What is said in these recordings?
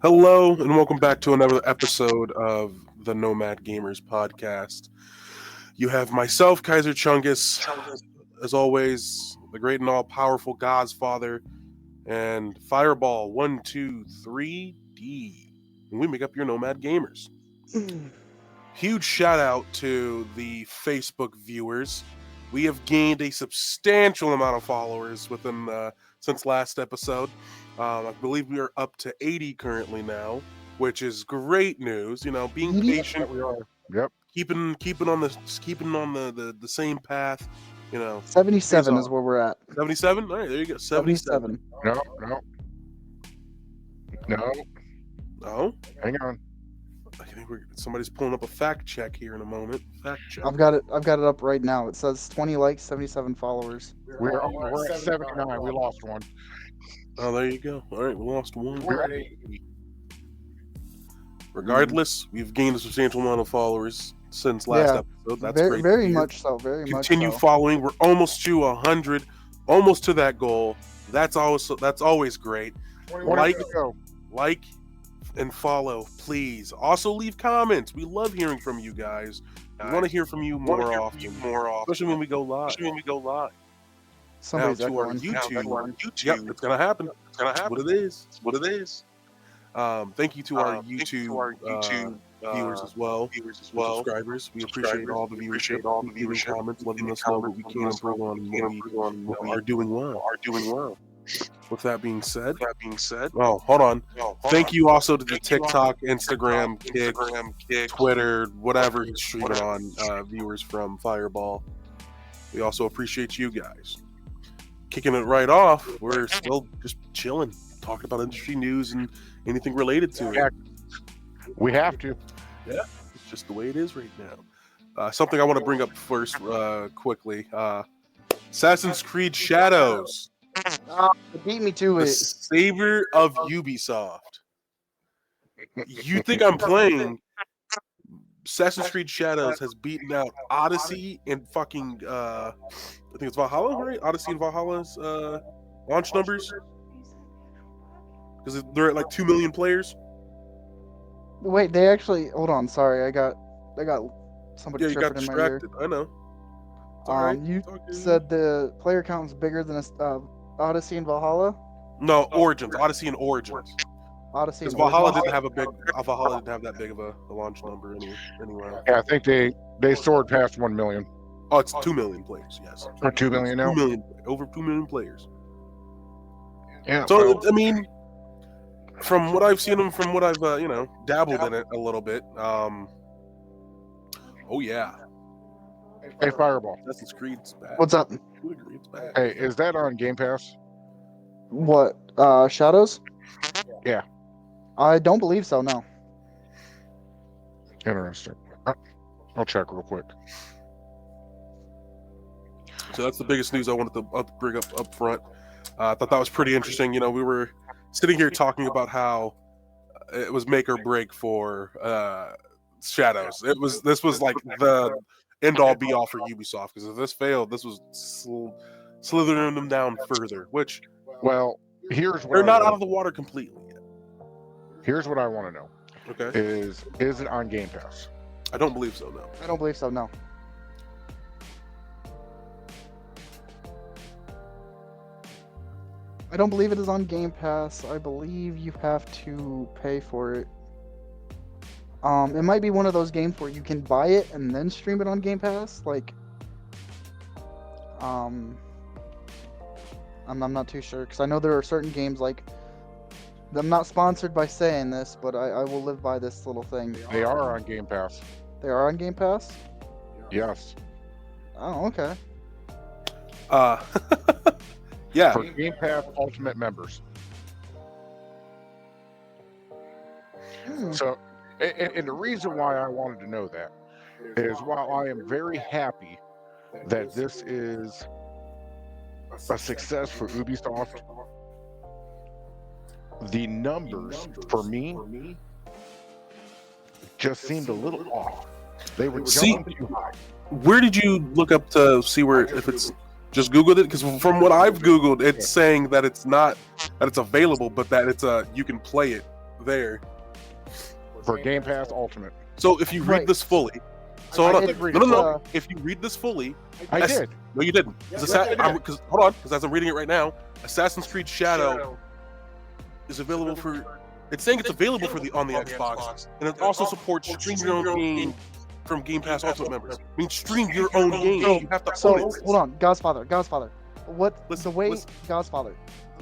Hello, and welcome back to another episode of the Nomad Gamers podcast. You have myself, Kaiser Chungus, as always, the great and all-powerful God's Father, and Fireball 123D, and we make up your Nomad Gamers. Huge shout out to the Facebook viewers. We have gained a substantial amount of followers within since last episode. I believe we are up to 80 currently now, which is great news. You know, being patient, we are. Yep. keeping on the same path. You know, 77 is where we're at. 77. All right, there you go. 77. No. Oh, Hang on. I think somebody's pulling up a fact check here in a moment. Fact check. I've got it up right now. It says 20 likes, 77 followers. We're at 79. We lost one. Oh, there you go. All right, we lost one. We're at 80. Regardless, we've gained a substantial amount of followers since last episode. That's great. Very much so. Very much so. Continue following. We're almost to 100, almost to that goal. That's always great. Like and follow, please. Also leave comments. We love hearing from you guys. We want to hear from you more often, especially when we go live. Somebody's now to our YouTube. Yep, it's gonna happen. It's what it is. Thank you to our YouTube viewers as well. Subscribers. We appreciate all the viewership, leaving comments, letting us know what we can improve on and what we are doing well. With that being said, oh, hold on. Thank you also to the TikTok, Instagram, Kick, Twitter, whatever he's streaming on, viewers from Fireball. We also appreciate you guys. Kicking it right off, we're still just chilling, talking about industry news and anything related to it. We have to. Yeah, it's just the way it is right now. Something I want to bring up first, quickly. Assassin's Creed Shadows. It beat me to The it. savior of Ubisoft. You think I'm playing? Assassin's Creed Shadows has beaten out Odyssey and fucking I think it's Valhalla, right? Odyssey and Valhalla's launch numbers, because they're at like 2 million players. Wait, they actually hold on. Sorry, I got somebody Yeah, you got chirping in my ear. distracted. I know. It's all right. You said the player count is bigger than Odyssey and Valhalla. No, Origins, Odyssey and Origins. Odyssey and Because Valhalla Origins. didn't have that big of a launch number anyway. Yeah, I think they soared past 1 million. Oh, it's 2 million players. Yes. Or 2 million now. 2 million, over 2 million players. Yeah. So I mean, from what I've seen them, from what I've dabbled in it a little bit. Oh yeah. Hey, Fireball. Assassin's Creed's bad. What's up? It's bad. Hey, is that on Game Pass? What? Shadows? Yeah. I don't believe so. No. Interesting. I'll check real quick. So that's the biggest news I wanted to bring up front. I thought that was pretty interesting. You know, we were sitting here talking about how it was make or break for Shadows. This was like the end all be all for Ubisoft, because if this failed, this was slithering them down further. Which, well, here's what they're not out of the water completely yet. Here's what I want to know. Okay. Is it on Game Pass? I don't believe so. No. I don't believe so. No. I don't believe it is on Game Pass. I believe you have to pay for it. It might be one of those games where you can buy it and then stream it on Game Pass. Like, I'm not too sure, because I know there are certain games, like, I'm not sponsored by saying this, but I will live by this little thing. They are on Game Pass. They are on Game Pass? Yes. Oh, okay. Yeah. For Game Pass Ultimate members. So, and the reason why I wanted to know that is, while I am very happy that this is a success for Ubisoft, the numbers for me just seemed a little off. They were jumping too high. Where did you look up to see where, if it's just Googled it? Because from what I've Googled, it's saying that it's not, that it's available, but that it's you can play it there. For Game Pass Ultimate. So if you read Right. this fully, so hold on. did read No. it. If you read this fully, I did. No, you didn't. Because hold on, because as I'm reading it right now, Assassin's Creed Shadow is available for. It's saying it's available for on the Xbox, and it also supports stream your own game from Game Pass Ultimate members. I mean, stream your own game. You have to So own it. hold on, Godfather. What Listen, the way listen. Godfather?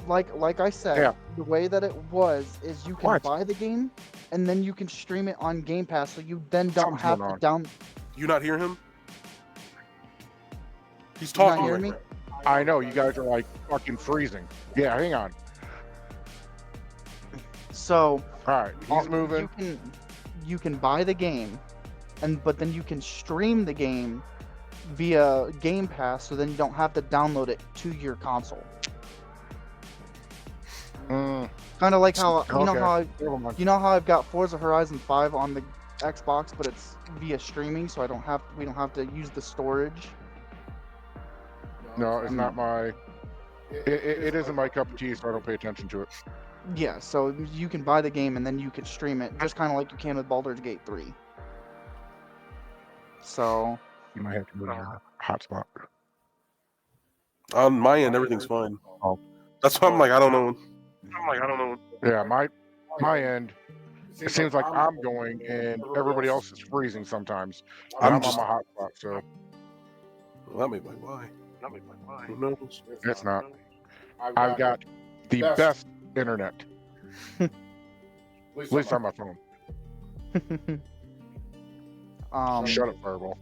Like I said, Yeah. the way that it was is you can What? buy the game and then you can stream it on Game Pass, so you then don't Something's have going to on. down. You not hear him? He's You not talking hearing right me? now. I know, you guys are like fucking freezing. Yeah, hang on. So Alright, he's moving. You can buy the game, but then you can stream the game via Game Pass, so then you don't have to download it to your console. Kind of like how Okay. how I've got Forza Horizon 5 on the Xbox, but it's via streaming, so we don't have to use the storage. No, it's not my. It isn't my cup of tea, so I don't pay attention to it. Yeah, so you can buy the game and then you can stream it, just kind of like you can with Baldur's Gate 3. So You might have to move your hotspot. On my end, everything's fine. Oh. That's why I'm like, I don't know. Yeah, my end. It seems like I'm going, and everybody else is freezing sometimes. And I'm just- on my hotspot, so Well, that may be why. Who knows? it's not. I've got the best internet. At least on my phone. Shut up, Fireball.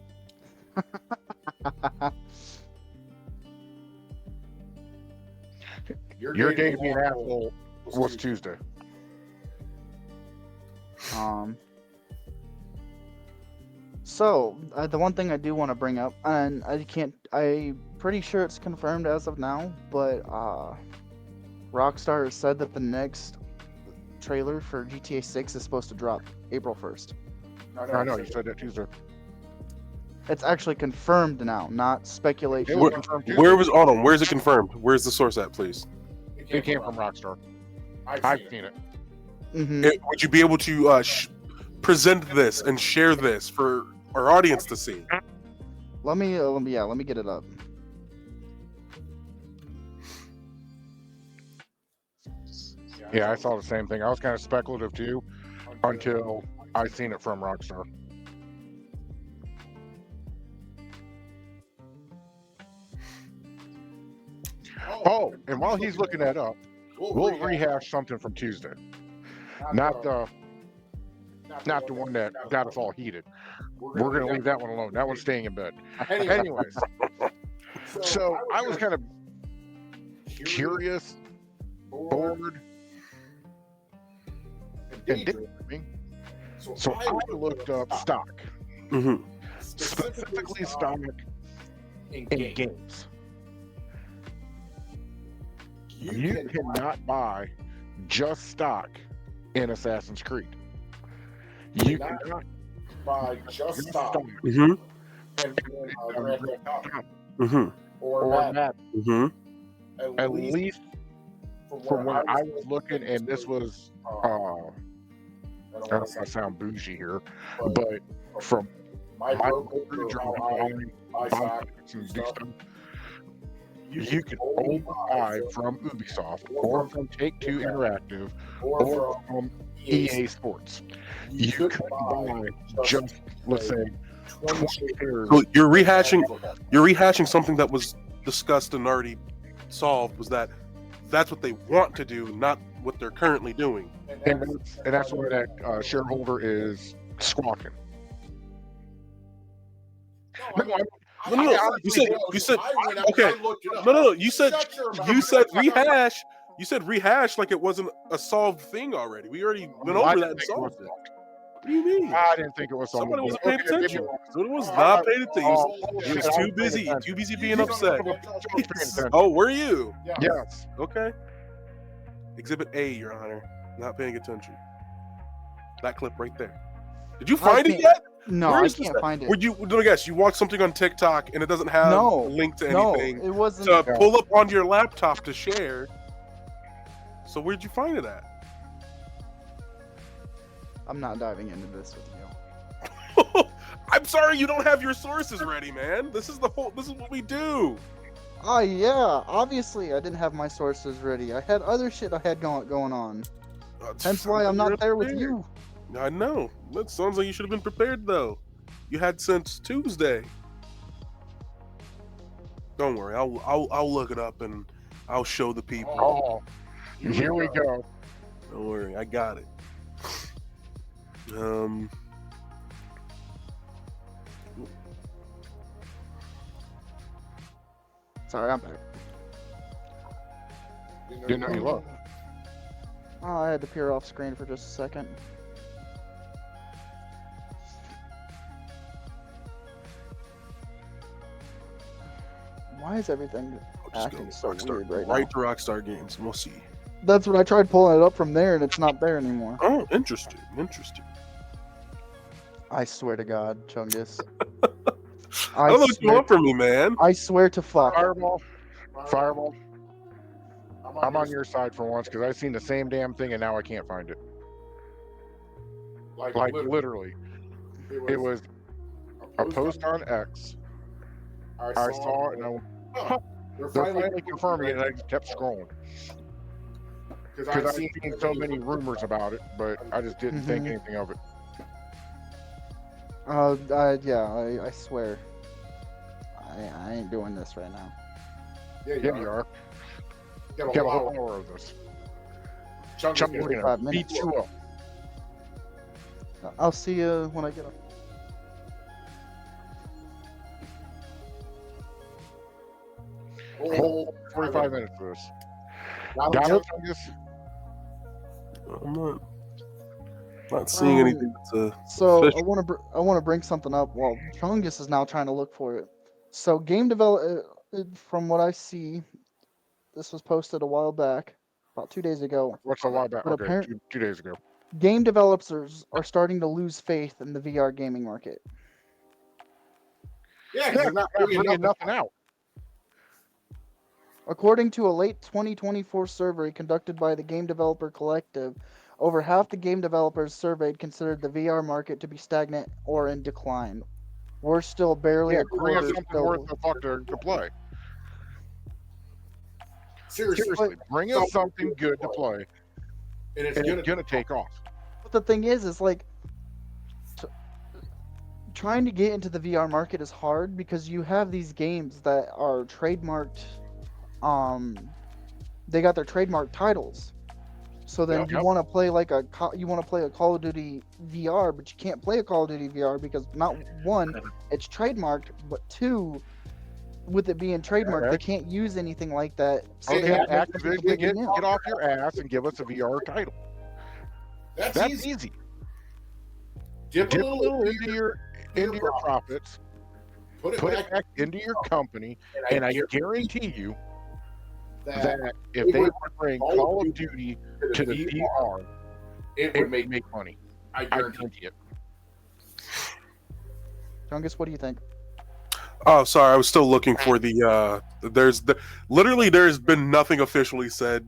Your day to be an asshole was Tuesday. So the one thing I do want to bring up, and I'm pretty sure it's confirmed as of now, but Rockstar has said that the next trailer for GTA 6 is supposed to drop April 1st. I know, you said that Tuesday. It's actually confirmed now, not speculation. It was confirmed Tuesday. Hold on, where's it confirmed? Where's the source at, please? It came from Rockstar. I've seen it. Mhm. Would you be able to present this and share this for our audience to see? Let me get it up. Yeah, I saw the same thing. I was kind of speculative too, until I seen it from Rockstar. Oh, and while he's looking that up, we'll rehash something from Tuesday. Not the one that got us all heated. We're gonna leave that one alone. That one's staying in bed. Anyways, so I was kind of curious, bored, and daydreaming. So I looked up stock, Mm-hmm. specifically stock in games. You cannot buy just stock in Assassin's Creed. You cannot buy just stock Mm-hmm. and Mm-hmm. or Madden. Mm-hmm. At least from when I was looking, and this was, I don't want to sound bougie here, but from my brokerage or how I buy and do stuff, you can only buy from Ubisoft or from Take-Two Interactive or from EA Sports. You couldn't buy just, let's say, 20 pairs. So you're rehashing something that was discussed and already solved. Was that's what they want to do, not what they're currently doing. And that's where that shareholder is squawking. No, you said okay. No. You said rehash. You said rehash like it wasn't a solved thing already. We already went over that and solved it. What do you mean? I didn't think it was solved. Somebody wasn't paying attention. Someone was not paying attention. He was too busy being upset. Oh, were you? Yes. Okay. Exhibit A, Your Honor. Not paying attention. That clip right there. Did you find it yet? No, Where I is this can't at? find it. Would you? Let me guess. You watched something on TikTok and it doesn't have a link to anything No, it wasn't. to pull up onto your laptop to share. So where'd you find it at? I'm not diving into this with you. I'm sorry you don't have your sources ready, man. This is what we do. Oh yeah, obviously I didn't have my sources ready. I had other shit I had going on. Hence why I'm not there with you. I know. That sounds like you should have been prepared, though. You had since Tuesday. Don't worry, I'll look it up and I'll show the people. Oh, here we go. Don't worry, I got it. Sorry, I'm back. Didn't know you left. Oh, I had to peer off screen for just a second. Why is everything acting so weird right now? Right to Rockstar Games, and we'll see. That's what I tried pulling it up from there, and it's not there anymore. Oh, interesting. I swear to God, Chungus. I don't know what you want from me, man. I swear to fuck. Fireball. I'm on your side for once because I've seen the same damn thing and now I can't find it. Like literally. It was a post on X. I saw it and I went, huh, they're finally confirming it, and I just kept scrolling. Because I've seen so many rumors about it, but I just didn't think anything of it. Yeah, I swear. I ain't doing this right now. Yeah, you are. Get a whole hour of this. Chungus, we're gonna beat you up. I'll see you when I get up. Whole 45 minutes for this. Got it, Chungus? I'm not seeing anything that's So official. I want to bring something up. Well, Chungus is now trying to look for it. So game develop from what I see, this was posted a while back, about 2 days ago. What's a while back? But Okay, 2 days ago. Game developers are starting to lose faith in the VR gaming market. Yeah, they're not bringing nothing out. According to a late 2024 survey conducted by the Game Developer Collective, over half the game developers surveyed considered the VR market to be stagnant or in decline. We're still barely a bring us quarter. something worth the fuck to play. Seriously, bring us something good to play, and it's gonna take off. But the thing is like, trying to get into the VR market is hard because you have these games that are trademarked. They got their trademark titles. So then you want to play a Call of Duty VR, but you can't play a Call of Duty VR because not one, it's trademarked, but two, with it being trademarked, they can't use anything like that. So they have Activision, get off your ass and give us a VR title. That's easy. Dip a little into your profits, put it back into your company, and I guarantee you that if they were to bring Call of Duty to the VR, it would make money. I guarantee it. Chungus, what do you think? Oh, sorry, I was still looking for the literally there's been nothing officially said.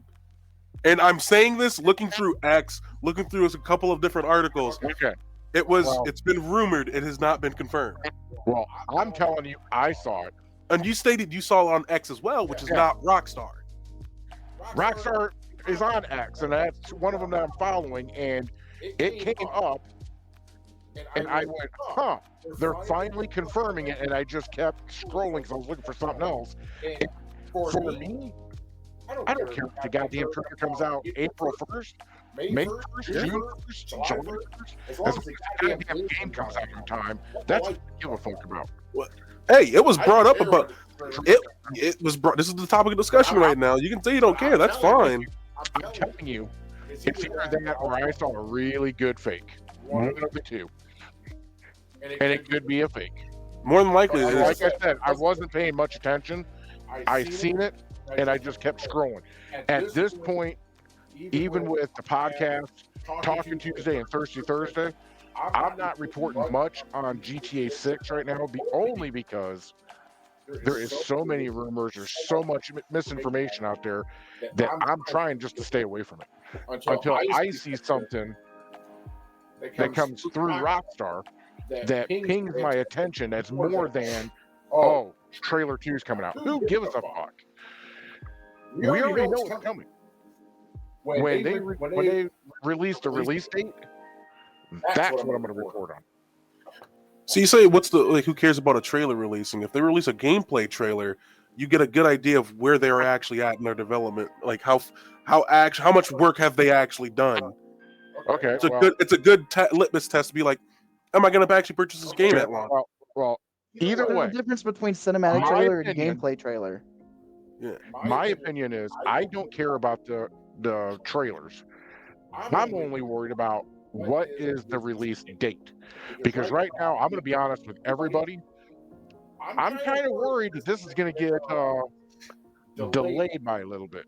And I'm saying this looking through X, looking through a couple of different articles. Okay. It's been rumored, it has not been confirmed. Well, I'm telling you, I saw it. And you stated you saw it on X as well, which is not Rockstar. Rockstar is on X, and that's one of them that I'm following, and it came up, and I went, huh, they're finally confirming it, and I just kept scrolling because I was looking for something else. And for me, I don't care if the goddamn trailer comes out April 1st, May 1st, June 1st, July 1st. As long as the goddamn game comes out in time, that's what I give a fuck about. Hey, it was brought up about it was brought. This is the topic of discussion right now. You can say you don't care. That's fine. I'm telling you, it's either that or I saw a really good fake. One of the two, and it could be a fake. More than likely, it is. Like I said, I wasn't paying much attention. I seen it, and I just kept scrolling. At this point, even with the podcast, Talking Tuesday and Thursday, I'm not reporting much on GTA 6 right now, only because there is so many rumors, there's so much misinformation out there that I'm trying just to stay away from it until I see something that comes through Rockstar that pings my attention as more than, oh, trailer 2 is coming out. Who gives a fuck? We already know it's coming. When they release the release date, that's what I'm going to report on. So you say, who cares about a trailer releasing? If they release a gameplay trailer, you get a good idea of where they're actually at in their development. Like how much work have they actually done? Okay, it's a good litmus test to be like, am I going to actually purchase this game at launch? Well, either way, the difference between cinematic trailer and gameplay trailer. Yeah. My opinion is I don't care about the trailers. I'm only worried about what is the release date. Because right now, I'm going to be honest with everybody. I'm kind of worried that this is going to get delayed by a little bit.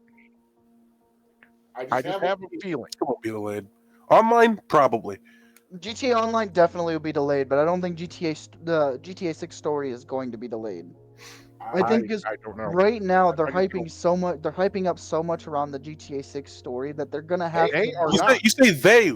I just have a feeling. It won't be delayed. Online, probably. GTA Online definitely will be delayed, but I don't think the GTA 6 story is going to be delayed. I think because right now they're hyping up so much around the GTA 6 story that they're gonna have. You say they.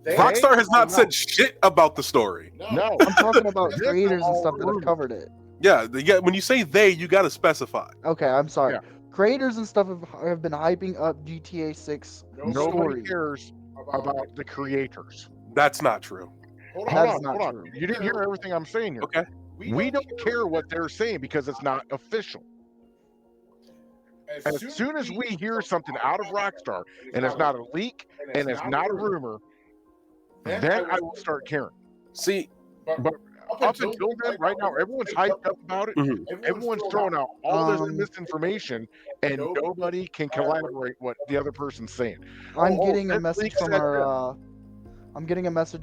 Rockstar has not said shit about the story. No, I'm talking about creators and stuff that have covered it. Yeah. When you say they, you got to specify. Okay, I'm sorry. Yeah. Creators and stuff have been hyping up GTA 6. Nobody cares about the creators. That's not true. Hold on. You didn't hear everything I'm saying here. Okay. We don't care what they're saying because it's not official. As soon as we hear something out of Rockstar and it's not a leak and it's not a rumor, then I will start caring. See, but up until then, right now, everyone's hyped up about it. Mm-hmm. Everyone's throwing out all this misinformation, and nobody can collaborate what the other person's saying. I'm getting a message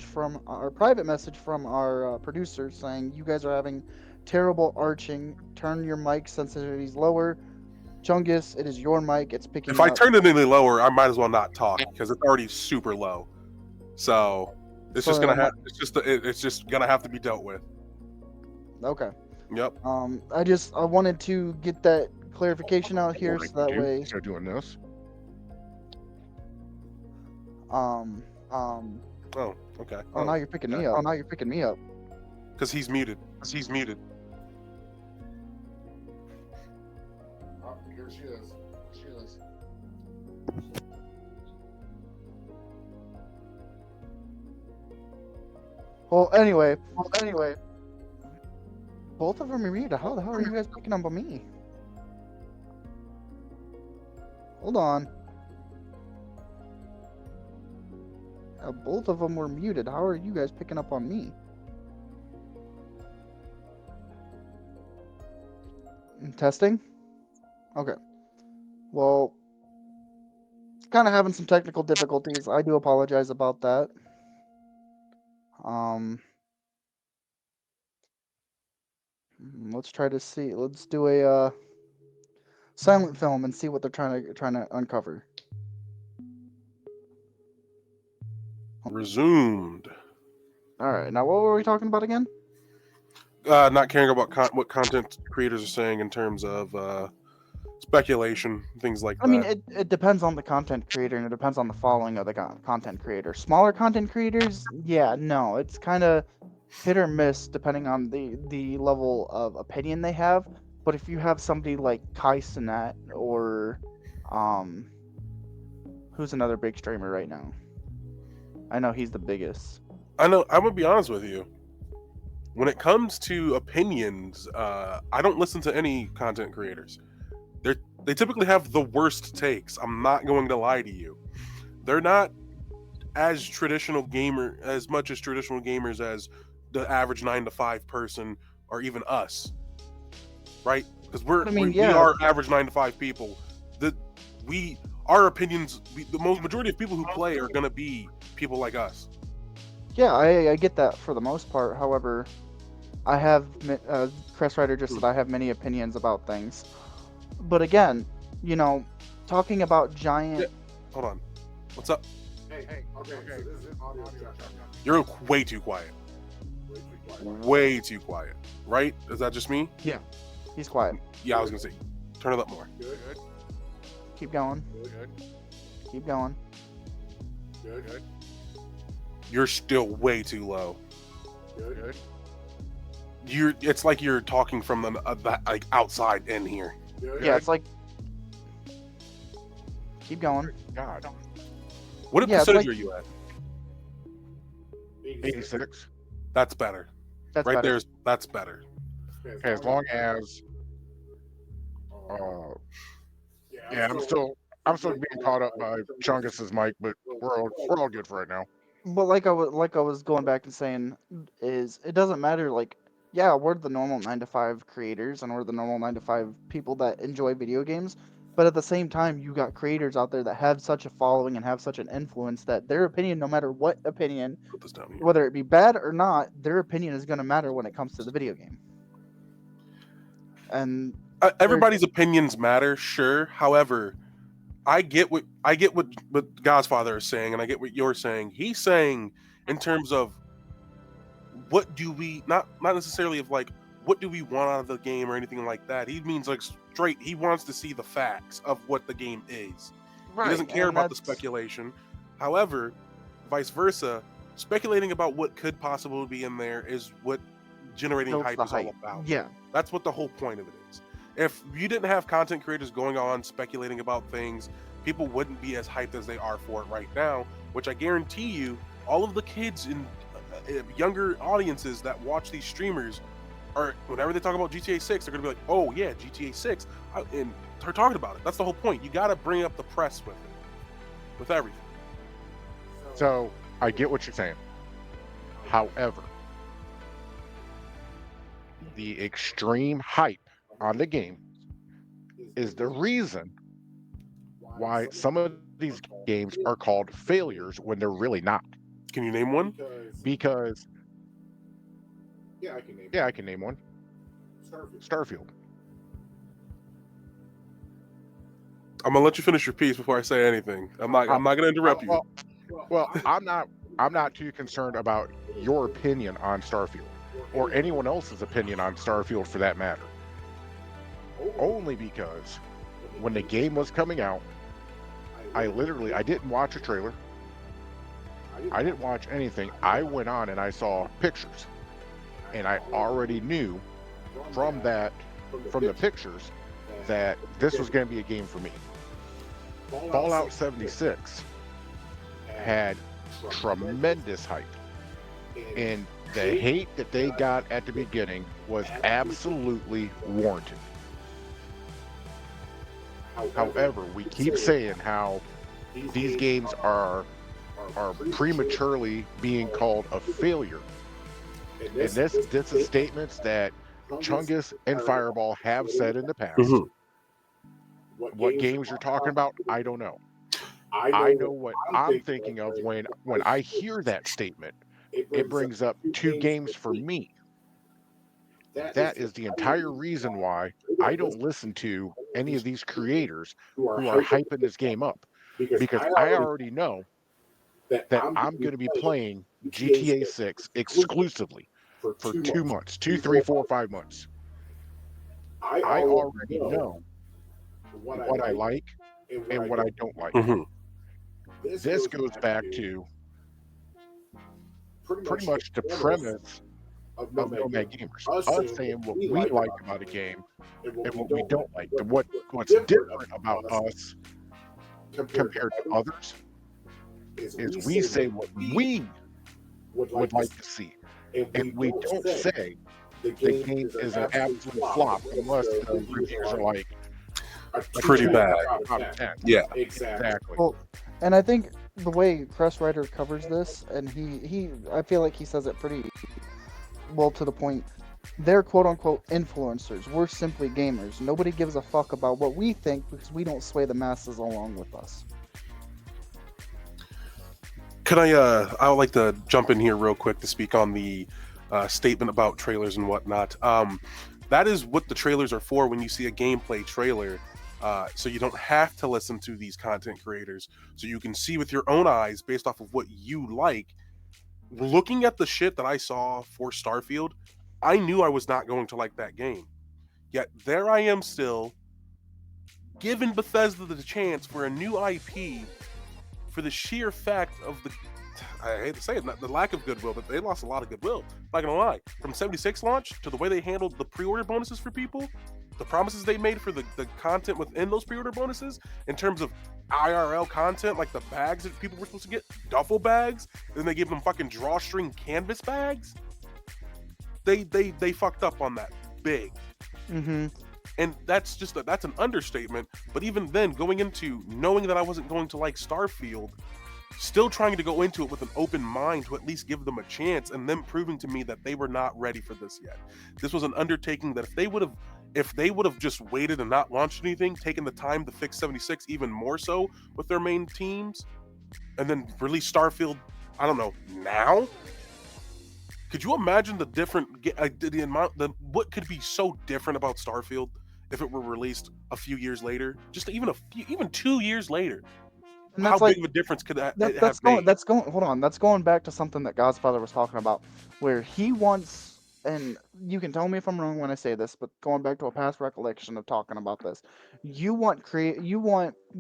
from our private message from our producer saying you guys are having terrible arching. Turn your mic sensitivities lower. Chungus, it is your mic. It's picking up. If I turn it any lower, I might as well not talk because it's already super low. So it's just gonna have to be dealt with. Okay. Yep. I wanted to get that clarification out here so that way. Start doing this. Oh, okay. Oh, now you're picking me up. Because he's muted. Oh, here she is. Well, anyway. Both of them are muted. How the hell are you guys picking up on me? Hold on. Both of them were muted. How are you guys picking up on me? Testing? Okay. Well, kind of having some technical difficulties. I do apologize about that. Let's try to see. Let's do a silent film and see what they're trying to uncover. Resumed. All right. Now, what were we talking about again? Not caring about what content creators are saying in terms of speculation, things like that. I mean, it depends on the content creator and it depends on the following of the content creator. Smaller content creators, yeah, no, it's kind of hit or miss depending on the level of opinion they have. But if you have somebody like Kai Cenat or who's another big streamer right now? I know he's the biggest. I know. I'm gonna be honest with you. When it comes to opinions, I don't listen to any content creators. They typically have the worst takes. I'm not going to lie to you. They're not as much as traditional gamers as the average 9-to-5 person or even us, right? Because we are average 9-to-5 people. Our opinions, the majority of people who play are going to be people like us. Yeah, I get that for the most part. However, I have, Crest Rider just said I have many opinions about things. But again, talking about giant... Yeah. Hold on. What's up? Hey. Okay. So this is audio check. You're way too quiet. Way too quiet. Right? Is that just me? Yeah. He's quiet. Yeah, I was going to say, turn it up more. Good. Keep going. Good. Keep going. Good. you're still way too low. Good. It's like you're talking from like outside in here. Yeah, it's like. Keep going. God. What percentage are you at? 86. That's better. That's right better. That's better. Okay, as long as yeah, I'm still being caught up by Chungus's mic, but we're all good for right now. But like I was going back and saying, is it doesn't matter. Like, yeah, we're the normal 9 to 5 creators, and we're the normal 9 to 5 people that enjoy video games. But at the same time, you got creators out there that have such a following and have such an influence that their opinion, no matter what opinion, Put this down here. whether it be bad or not, their opinion is going to matter when it comes to the video game. And everybody's opinions matter, sure. However, I get what Godfather is saying, and I get what you're saying. He's saying in terms of what do we not necessarily of like what do we want out of the game or anything like that. He means like straight. He wants to see the facts of what the game is. Right. He doesn't care about the speculation. However, vice versa, speculating about what could possibly be in there is what generating hype is all about. Yeah, that's what the whole point of it is. If you didn't have content creators going on speculating about things, people wouldn't be as hyped as they are for it right now, which I guarantee you, all of the kids in younger audiences that watch these streamers are, whenever they talk about GTA 6, they're going to be like, oh yeah, GTA 6, and they're talking about it. That's the whole point. You got to bring up the press with it, with everything. So, I get what you're saying. However, the extreme hype on the game is the reason why some of these games are called failures when they're really not. Can you name one? Because I can name one. Starfield. I'm gonna let you finish your piece before I say anything. I'm not gonna interrupt you. Well, I'm not too concerned about your opinion on Starfield or anyone else's opinion on Starfield for that matter. Only because when the game was coming out, I didn't watch a trailer. I didn't watch anything. I went on and I saw pictures. And I already knew from the pictures that this was going to be a game for me. Fallout 76 had tremendous hype. And the hate that they got at the beginning was absolutely warranted. However, we keep saying how these games are prematurely being called a failure. And this is statements that Chungus and Fireball have said in the past. Mm-hmm. What games you're talking about, I don't know. I know what I'm thinking of when I hear that statement. It brings up 2 games for me. That is the entire reason why I don't listen to any of these creators who are hyping this game up. Because I already know that I'm going to be playing GTA 6 exclusively for 2 months, 2, 3, 4, 5 months. I already know what I like and what I don't like. Mm-hmm. This goes back to pretty much the premise of Gnomad Gamers. Us saying what we like about a game and what we don't like. And what's different about us compared to others is we say what we would like to see. And we don't say the game is an absolute flop unless the reviews are like pretty bad. Yeah, exactly. Well, and I think the way Crest Rider covers this, and he I feel like he says it pretty well to the point. They're quote-unquote influencers. We're simply gamers. Nobody gives a fuck about what we think because we don't sway the masses along with us. Can I would like to jump in here real quick to speak on the statement about trailers and whatnot. That is what the trailers are for when you see a gameplay trailer. So you don't have to listen to these content creators. So you can see with your own eyes based off of what you like. Looking at the shit that I saw for Starfield, I knew I was not going to like that game. Yet there I am still, giving Bethesda the chance for a new IP for the sheer fact of I hate to say it, the lack of goodwill, but they lost a lot of goodwill. Not gonna lie, from 76 launch to the way they handled the pre-order bonuses for people, the promises they made for the content within those pre-order bonuses in terms of IRL content, like the bags that people were supposed to get, duffel bags, then they gave them fucking drawstring canvas bags. They fucked up on that big. Mm-hmm. And that's just that's an understatement. But even then, going into knowing that I wasn't going to like Starfield, still trying to go into it with an open mind to at least give them a chance, and them proving to me that they were not ready for this yet. This was an undertaking that if they would have just waited and not launched anything, taken the time to fix 76 even more so with their main teams, and then release Starfield, I don't know, now? Could you imagine the different what could be so different about Starfield if it were released a few years later, just even 2 years later? And How that's like big of a difference could that have that's made? going. Hold on, that's going back to something that Godfather was talking about, where he wants, and you can tell me if I'm wrong when I say this, but going back to a past recollection of talking about this, you want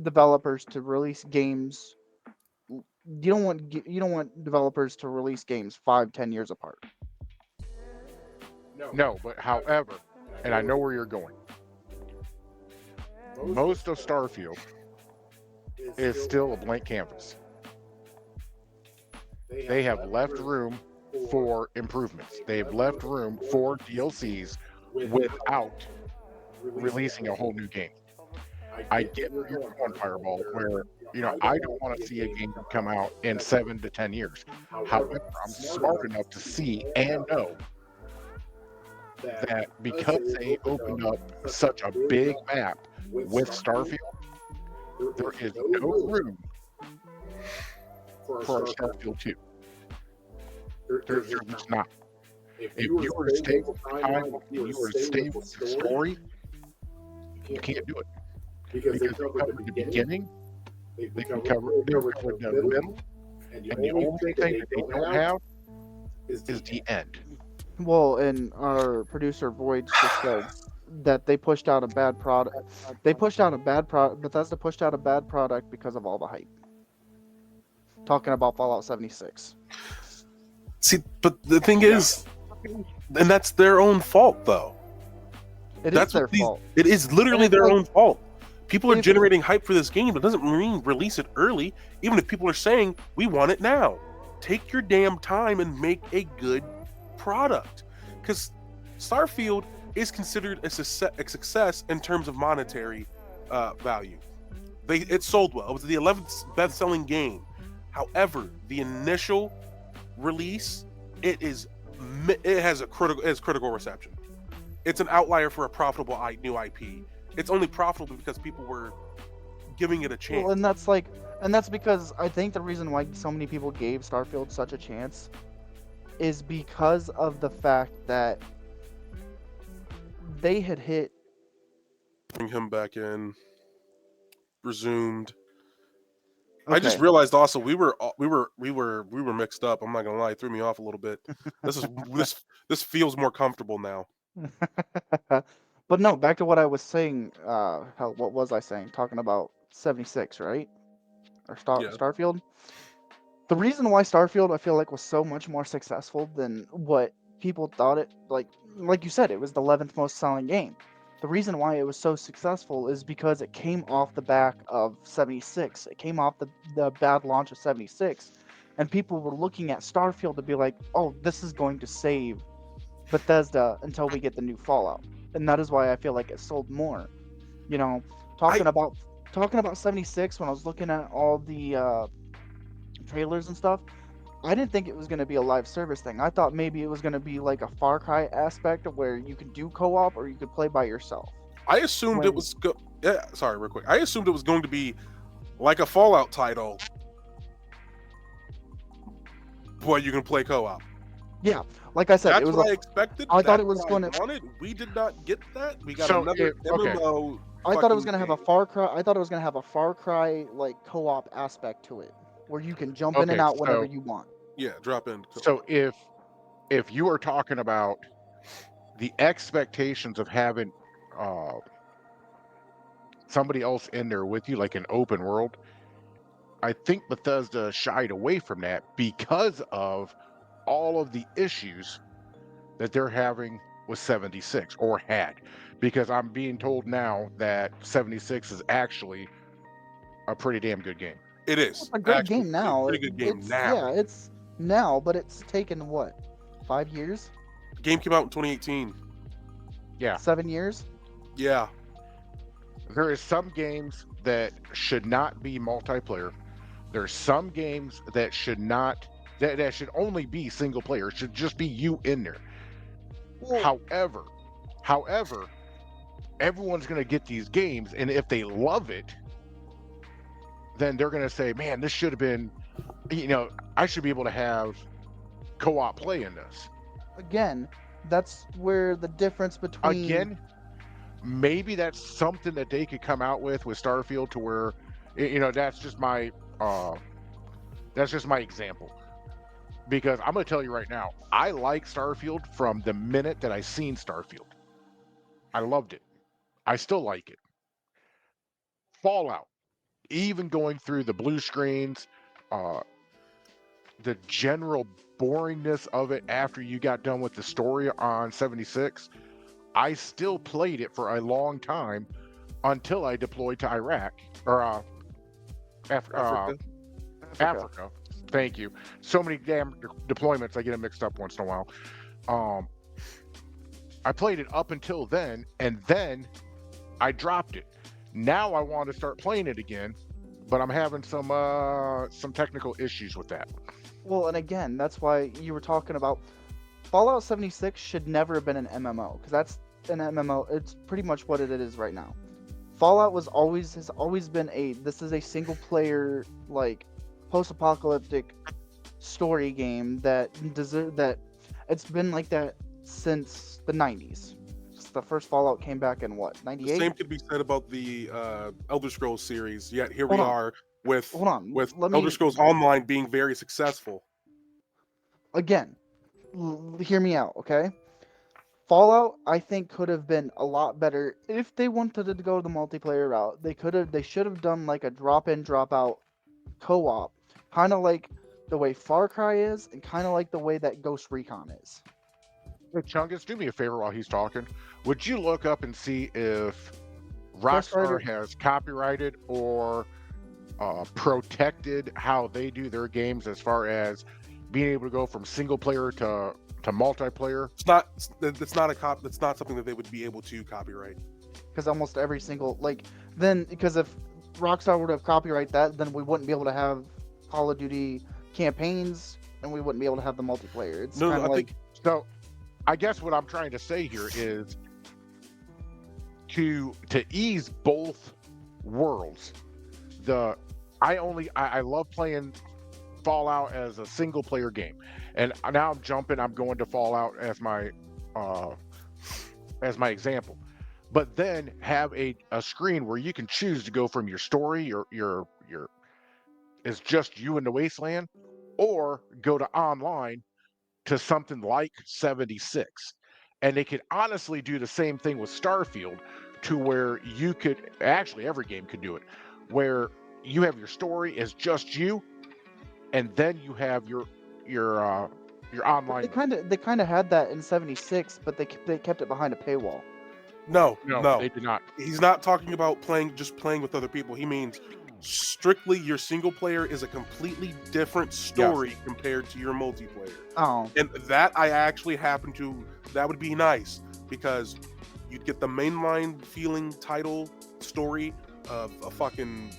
developers to release games. You don't want developers to release games 5-10 years apart. No, but however, and I know where you're going. Most of Starfield is still a blank canvas. They have left room for improvements. They've left room for DLCs without releasing a whole new game. I get where you're going, Fireball, where I don't want to see a game come out in 7 to 10 years. However, I'm smart enough to see and know that because they opened up such a big map with Starfield, there is no room for a Starfield 2. There's just not. If you were to stay with the time, if you were to stay with the story, you can't do it. Because they covered the beginning, they covered the middle, and the only thing that they don't have is the end. Well, and our producer Void just said that they pushed out a bad product. Bethesda pushed out a bad product because of all the hype. Talking about Fallout 76. See, but the thing is, and that's their own fault, though. That's their fault. It is literally their own fault. People are generating hype for this game, but it doesn't mean release it early. Even if people are saying, we want it now. Take your damn time and make a good product. Because Starfield is considered a success in terms of monetary value. It sold well. It was the 11th best-selling game. However, the initial release, it has critical reception. It's an outlier for a profitable new IP. It's only profitable because people were giving it a chance. Well, and that's because I think the reason why so many people gave Starfield such a chance is because of the fact that they had hit. Bring him back in. Resumed. Okay. I just realized also we were mixed up. I'm not gonna lie, it threw me off a little bit. This feels more comfortable now. But no, back to what I was saying. What was I saying? Talking about 76, right? Or Starfield. The reason why Starfield I feel like was so much more successful than what people thought it, like you said, it was the 11th most selling game. The reason why it was so successful is because it came off the back of 76. It came off the bad launch of 76, and people were looking at Starfield to be like, oh, this is going to save Bethesda until we get the new Fallout. And that is why I feel like it sold more. Talking about 76, when I was looking at all the trailers and stuff, I didn't think it was going to be a live service thing. I thought maybe it was going to be like a Far Cry aspect of where you could do co-op or you could play by yourself. I assumed it was real quick. I assumed it was going to be like a Fallout title, but you can play co-op. Yeah, like I said, that's what I expected. I thought it was going to. We did not get that. We got another MMO. I thought it was going to have a Far Cry. I thought it was going to have a Far Cry like co-op aspect to it, where you can jump in and out whenever you want. Yeah, drop in. So if you are talking about the expectations of having somebody else in there with you, like an open world, I think Bethesda shied away from that because of all of the issues that they're having with 76 or had. Because I'm being told now that 76 is actually a pretty damn good game. It It's is a great actually game now. pretty good game It's now. yeah, it's now, but it's taken what, 5 years, The game came out in 2018. Yeah, 7 years? Yeah, there is some games that should not be multiplayer. There's some games that should not that should only be single player. It should just be you in there. However, everyone's going to get these games, and if they love it, then they're going to say, "Man, this should have been, I should be able to have co-op play in this." Again, that's where the difference between Again, maybe that's something that they could come out with Starfield, to where, that's just my example. Because I'm going to tell you right now, I like Starfield from the minute that I seen Starfield. I loved it. I still like it. Fallout, even going through the blue screens, the general boringness of it after you got done with the story on 76, I still played it for a long time until I deployed to Iraq or Africa. Thank you. So many damn deployments, I get them mixed up once in a while. I played it up until then, and then I dropped it. Now I want to start playing it again, but I'm having some technical issues with that. Well, and again, that's why you were talking about Fallout 76 should never have been an MMO, because that's an MMO. It's pretty much what it is right now. Fallout has always been this is a single player, like, post-apocalyptic story game that it's been like that since the 90s. The first Fallout came back in what, 98? The same could be said about the Elder Scrolls series. Yet here we are with Elder Scrolls Online being very successful. Again, hear me out, okay? Fallout, I think, could have been a lot better if they wanted to go the multiplayer route. They should have done like a drop-in, drop-out co-op, kind of like the way Far Cry is, and kind of like the way that Ghost Recon is. Hey, Chungus, do me a favor while he's talking. Would you look up and see if Rockstar has copyrighted or protected how they do their games as far as being able to go from single player to multiplayer? It's not something that they would be able to copyright. Because almost every single because if Rockstar would have copyright that, then we wouldn't be able to have Call of Duty campaigns, and we wouldn't be able to have the multiplayer. It's kind of like so. I guess what I'm trying to say here is to ease both worlds. I love playing Fallout as a single player game, and now I'm going to Fallout as my example. But then have a screen where you can choose to go from your story, your is just you in the wasteland, or go to online to something like 76. And they could honestly do the same thing with Starfield, to where you could actually, every game could do it, where you have your story as just you, and then you have your online. They kind of had that in 76, but they kept it behind a paywall. No, they did not. He's not talking about playing with other people. He means strictly your single player is a completely different story compared to your multiplayer. Oh. And that I actually that would be nice, because you'd get the mainline feeling title story of a fucking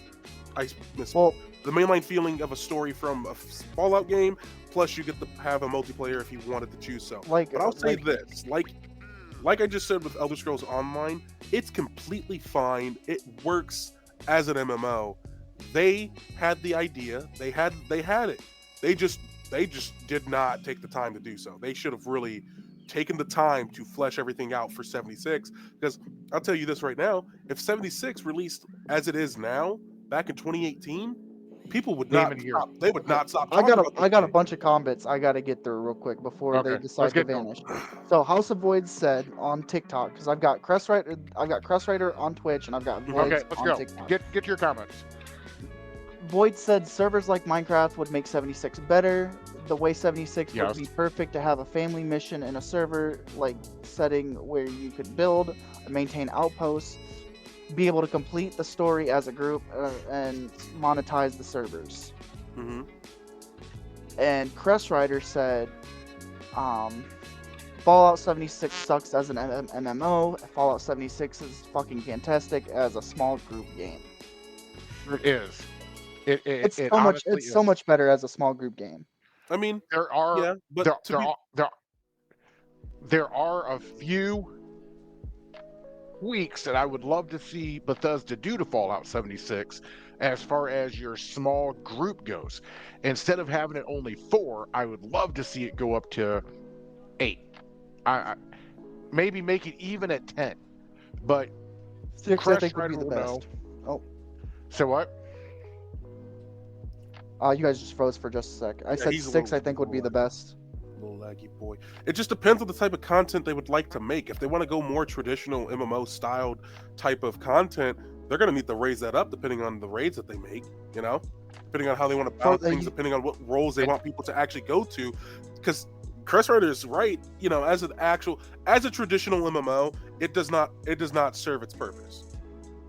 the mainline feeling of a story from a Fallout game, plus you get to have a multiplayer if you wanted to choose so. But I'll say this, like I just said with Elder Scrolls Online, it's completely fine. It works as an MMO. They had the idea. They had it. They just did not take the time to do so. They should have really taken the time to flesh everything out for 76. Because I'll tell you this right now: if 76 released as it is now, back in 2018, people would not stop. They would not stop. I got a bunch of comments I got to get through real quick before they decide to vanish. So House of Void said on TikTok, because I've got Crestwriter on Twitch, and I've got Voids on TikTok. Get your comments. Boyd said servers like Minecraft would make 76 better. The way 76 would be perfect to have a family mission in a server like setting where you could build and maintain outposts, be able to complete the story as a group, and monetize the servers. Mm-hmm. And Crest Rider said, Fallout 76 sucks as an MMO. Fallout 76 is fucking fantastic as a small group game. It is. It's so much better as a small group game. I mean, there are a few tweaks that I would love to see Bethesda do to Fallout 76 as far as your small group goes. Instead of having it only 4, I would love to see it go up to 8. I maybe make it even at 10. But 6 I think would be the best. Oh. So what? You guys just froze for just a sec. I said 6 I think would be the best. Little laggy boy. It just depends on the type of content they would like to make. If they want to go more traditional MMO styled type of content, they're going to need to raise that up depending on the raids that they make, you know, depending on how they want to balance things, depending on what roles they want people to actually go to. Because Crest Rider is right, you know, as a traditional MMO, it does not serve its purpose.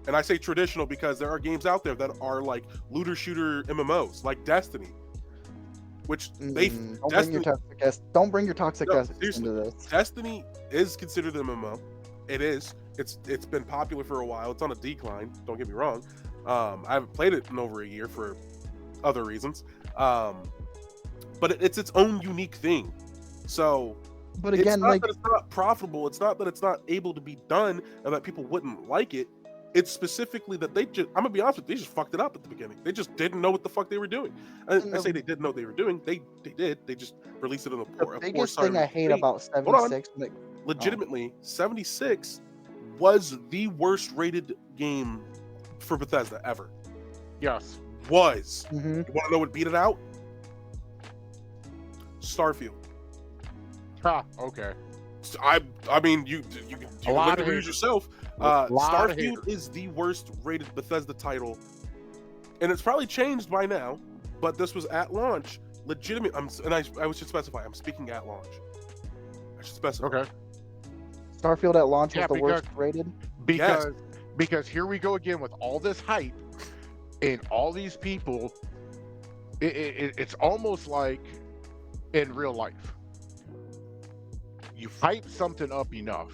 And I say traditional because there are games out there that are like looter shooter MMOs, like Destiny, which don't bring your toxic essence into this. Destiny is considered an MMO. It is. It's been popular for a while. It's on a decline. Don't get me wrong. I haven't played it in over a year for other reasons. But it's its own unique thing. So, but again, it's not that it's not profitable. It's not that it's not able to be done and that people wouldn't like it. It's specifically that I'm gonna be honest with you, they just fucked it up at the beginning. They just didn't know what the fuck they were doing. I say they didn't know what they were doing. They did. They just released it in the biggest thing I hate about 76. Legitimately, 76 was the worst rated game for Bethesda ever. Yes. Was. Mm-hmm. You want to know what beat it out? Starfield. Okay. I mean, you can look at the reviews yourself. Starfield is the worst rated Bethesda title, and it's probably changed by now. But this was at launch, legitimate. I should specify. I'm speaking at launch. I should specify. Okay. Starfield at launch was the worst rated. Because here we go again with all this hype and all these people. It's almost like in real life. You hype something up enough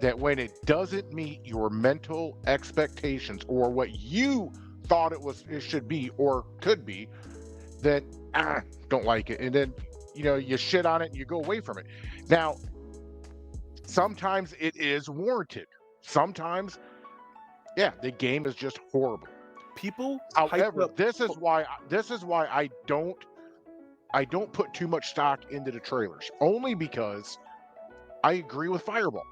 that when it doesn't meet your mental expectations or what you thought it should be or could be, then don't like it, and then you shit on it and you go away from it. Now, sometimes it is warranted. Sometimes, the game is just horrible. People, however, this is why I don't put too much stock into the trailers, only because I agree with Fireball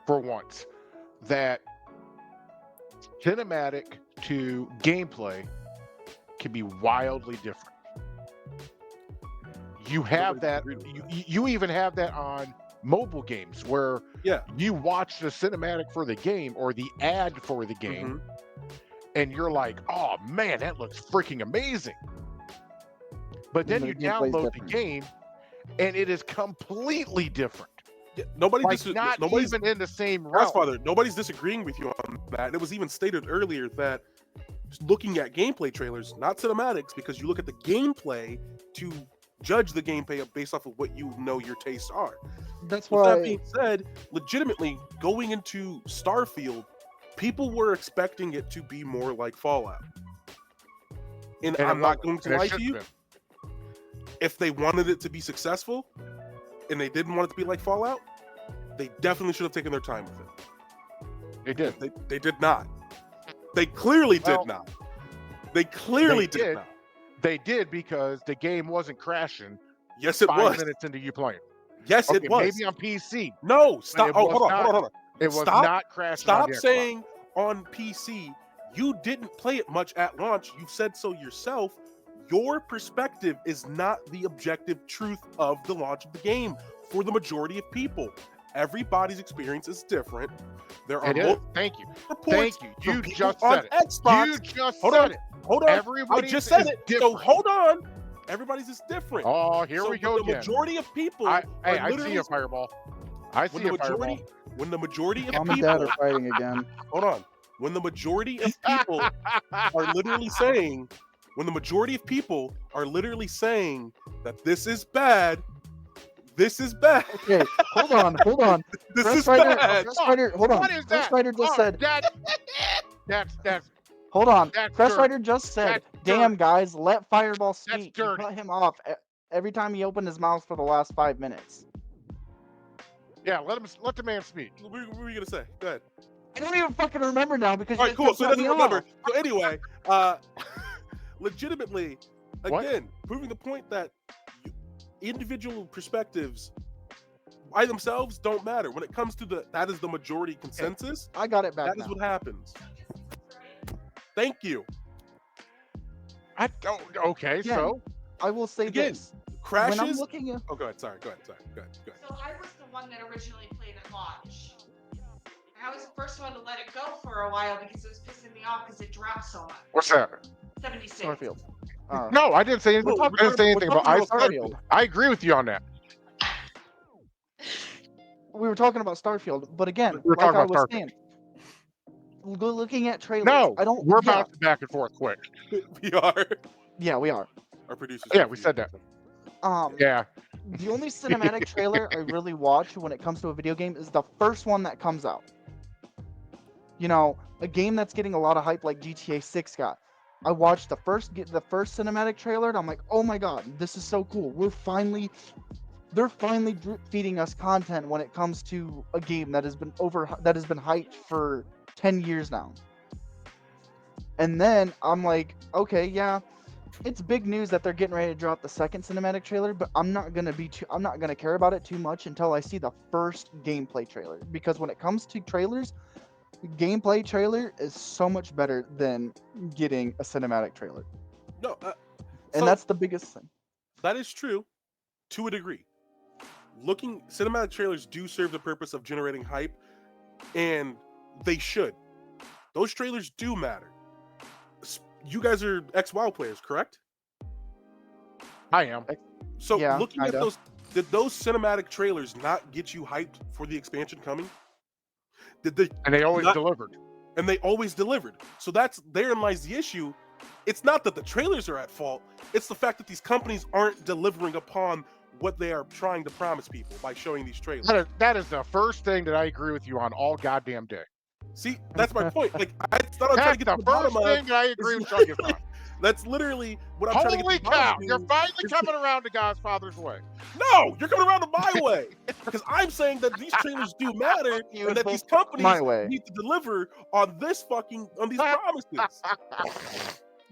for once that cinematic to gameplay can be wildly different. You have that. You even have that on mobile games where you watch the cinematic for the game or the ad for the game, and you're like, "Oh man, that looks freaking amazing." But then you download the game, and it is completely different. Yeah, nobody's even in the same realm. Father, nobody's disagreeing with you on that. It was even stated earlier that just looking at gameplay trailers, not cinematics, because you look at the gameplay to judge the gameplay based off of what you know your tastes are. That's why. That being said, legitimately going into Starfield, people were expecting it to be more like Fallout, and I'm not going to lie to you. If they wanted it to be successful and they didn't want it to be like Fallout, they definitely should have taken their time with it. They did. They did not. They clearly did not. They clearly did not. They did because the game wasn't crashing. Yes, it was. 5 minutes into you playing. Yes, it was. Maybe on PC. No, stop. Hold on. It was not crashing. Stop saying on PC. You didn't play it much at launch. You've said so yourself. Your perspective is not the objective truth of the launch of the game for the majority of people. everybody's experience is different. There are Thank you. reports Thank you. You from just people said on it. Xbox. You just Hold said on. it. Hold on. Everybody I just said it. different. So hold on. Everybody's is different. Oh, here so we go the again. majority of people I are see a fireball. I see a fireball. When the majority of Mom and people Dad are fighting again. hold on. When the majority of people are literally saying that this is bad. This is bad. Okay, hold on. This Fresh is Fighter, bad. Fresh Fighter, hold on. What is Fresh that? Fighter just said. That's Hold on. That's Fresh dirt. Fighter just said, That's "Damn dirt. guys, let Fireball That's speak." You dirty. cut him off every time he opened his mouth for the last 5 minutes. Yeah, let the man speak. What were you gonna say? Go ahead. I don't even fucking remember now because All you right, guys cool. So cut he me doesn't remember. off. So anyway, legitimately, again, proving the point that individual perspectives by themselves don't matter. When it comes to that is the majority consensus. I got it back That now. is what happens. Thank you. I don't. Okay, Again, so I will say Again, this. crashes. When I'm looking at... Oh, go ahead. Sorry. Go ahead. So I was the one that originally played at launch. And I was the first one to let it go for a while because it was pissing me off because it dropped so much. what's that? 76. Starfield. No, I didn't say anything. No, I didn't say anything about. Starfield. I agree with you on that. We were talking about Starfield, but again, We were like talking I about was Starfield. saying, looking at trailers. No, I don't. we're bouncing back and forth quick. We are. Yeah, we are. Our producers. Yeah, we said that. Yeah. The only cinematic trailer I really watch when it comes to a video game is the first one that comes out. You know, a game that's getting a lot of hype like GTA 6 got. I watched the first cinematic trailer and I'm like, oh my god, this is so cool. They're finally feeding us content when it comes to a game that has been hyped for 10 years now. And then I'm like, okay, yeah, it's big news that they're getting ready to drop the second cinematic trailer, but I'm not gonna care about it too much until I see the first gameplay trailer. Because when it comes to trailers, gameplay trailer is so much better than getting a cinematic trailer. No, and that's the biggest thing. That is true, to a degree. Cinematic trailers do serve the purpose of generating hype, and they should. Those trailers do matter. You guys are ex-WoW players, correct? I am. So yeah, looking at those, did those cinematic trailers not get you hyped for the expansion coming? And they always delivered. And they always delivered. So therein lies the issue. It's not that the trailers are at fault. It's the fact that these companies aren't delivering upon what they are trying to promise people by showing these trailers. That is the first thing that I agree with you on all goddamn day. See, that's my point. Like, it's not I'm trying to get the to the first thing that I agree with you on. That's literally what I'm trying to get to. Holy cow! You're finally coming around to God's Father's way. No, you're coming around to my way. Because I'm saying that these trailers do matter and that these companies need to deliver on these promises.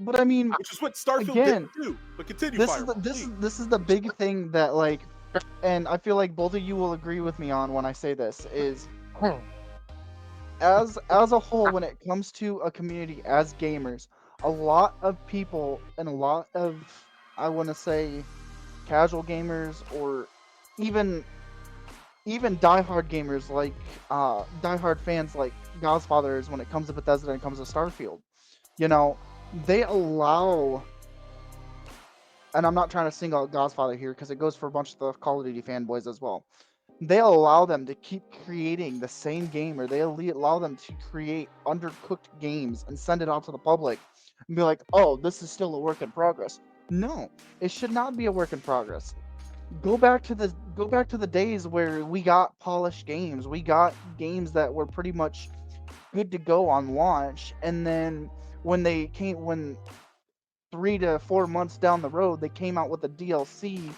But I mean, which is what Starfield didn't do. But continue. This is the big thing that, like, and I feel like both of you will agree with me on when I say this is, as a whole, when it comes to a community as gamers, a lot of people and a lot of, I want to say, casual gamers or even diehard gamers like diehard fans like Godfathers when it comes to Bethesda and it comes to Starfield, you know, they allow, and I'm not trying to single out Godfather here because it goes for a bunch of the Call of Duty fanboys as well. They allow them to keep creating the same game, or they allow them to create undercooked games and send it out to the public and be like, oh, this is still a work in progress. No, it should not be a work in progress. Go back to the days where we got polished games. We got games that were pretty much good to go on launch, and then when 3 to 4 months down the road, they came out with a DLC